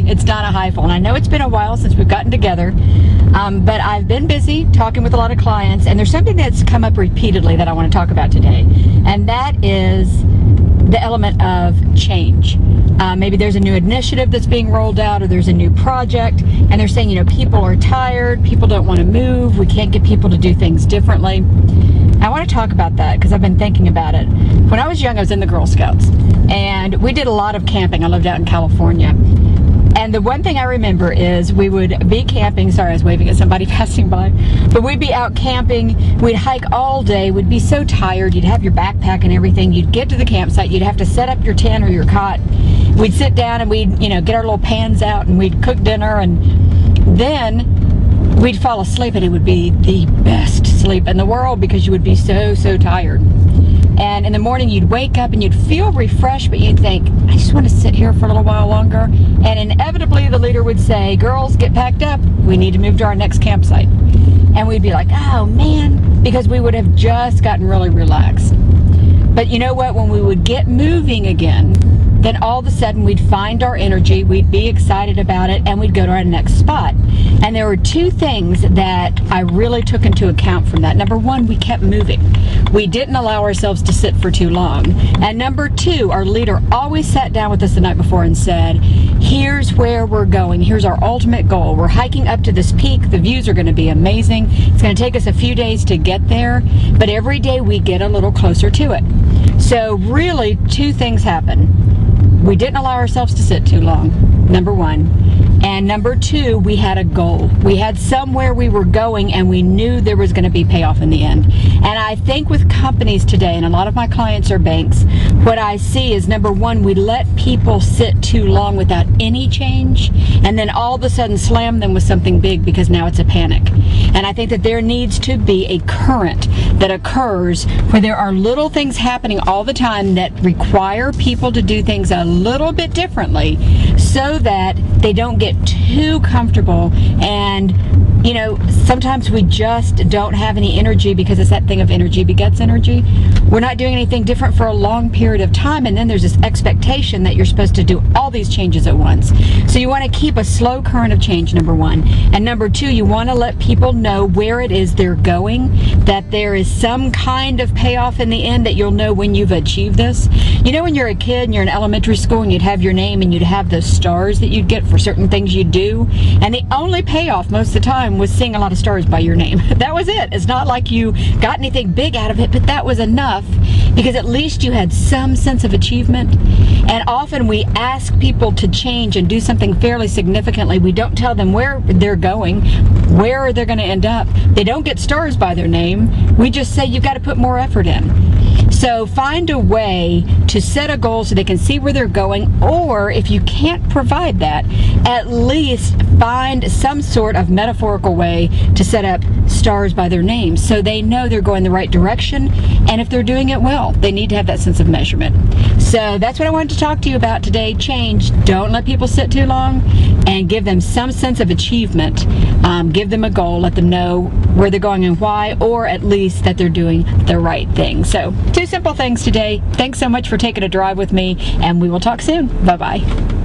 today. It's Donna Heifel, and I know it's been a while since we've gotten together, but I've been busy talking with a lot of clients, and there's something that's come up repeatedly that I want to talk about today, and that is the element of change. Maybe there's a new initiative that's being rolled out, or there's a new project, and they're saying, you know, people are tired, people don't want to move, we can't get people to do things differently. I want to talk about that because I've been thinking about it. When I was young, I was in the Girl Scouts, and we did a lot of camping. I lived out in California. And the one thing I remember is we would be camping, sorry I was waving at somebody passing by, but we'd be out camping, we'd hike all day, we'd be so tired, you'd have your backpack and everything, you'd get to the campsite, you'd have to set up your tent or your cot, we'd sit down and we'd, you know, get our little pans out and we'd cook dinner, and then we'd fall asleep, and it would be the best sleep in the world because you would be so tired. And in the morning you'd wake up and you'd feel refreshed, but you'd think, I just want to sit here for a little while longer. And inevitably the leader would say, girls, get packed up. We need to move to our next campsite. And we'd be like, oh man, because we would have just gotten really relaxed. But you know what? When we would get moving again, then all of a sudden we'd find our energy, we'd be excited about it, and we'd go to our next spot. And there were two things that I really took into account from that. Number one, we kept moving. We didn't allow ourselves to sit for too long. And number two, our leader always sat down with us the night before and said, here's where we're going. Here's our ultimate goal. We're hiking up to this peak. The views are going to be amazing. It's going to take us a few days to get there, but every day we get a little closer to it. So really, two things happen. We didn't allow ourselves to sit too long, number one. And number two, we had a goal. We had somewhere we were going, and we knew there was going to be payoff in the end. And I think with companies today, and a lot of my clients are banks, what I see is, number one, we let people sit too long without any change, and then all of a sudden slam them with something big because now it's a panic. And I think that there needs to be a current that occurs where there are little things happening all the time that require people to do things a little bit differently so that they don't get too comfortable. And you know, sometimes we just don't have any energy because it's that thing of energy begets energy. We're not doing anything different for a long period of time, and then there's this expectation that you're supposed to do all these changes at once. So you want to keep a slow current of change, number one. And number two, you want to let people know where it is they're going, that there is some kind of payoff in the end, that you'll know when you've achieved this. You know, when you're a kid and you're in elementary school and you'd have your name and you'd have those stars that you'd get for certain things you do, and the only payoff most of the time was seeing a lot of stars by your name. That was it. It's not like you got anything big out of it, but that was enough because at least you had some sense of achievement. And often we ask people to change and do something fairly significantly. We don't tell them where they're going, where they're going to end up. They don't get stars by their name. We just say you've got to put more effort in. So find a way to set a goal so they can see where they're going, or if you can't provide that, at least find some sort of metaphorical way to set up stars by their names so they know they're going the right direction, and if they're doing it well, they need to have that sense of measurement. So that's what I wanted to talk to you about today. Change. Don't let people sit too long, and give them some sense of achievement. Give them a goal, let them know where they're going and why, or at least that they're doing the right thing. So two simple things today. Thanks so much for taking a drive with me, and we will talk soon. Bye-bye.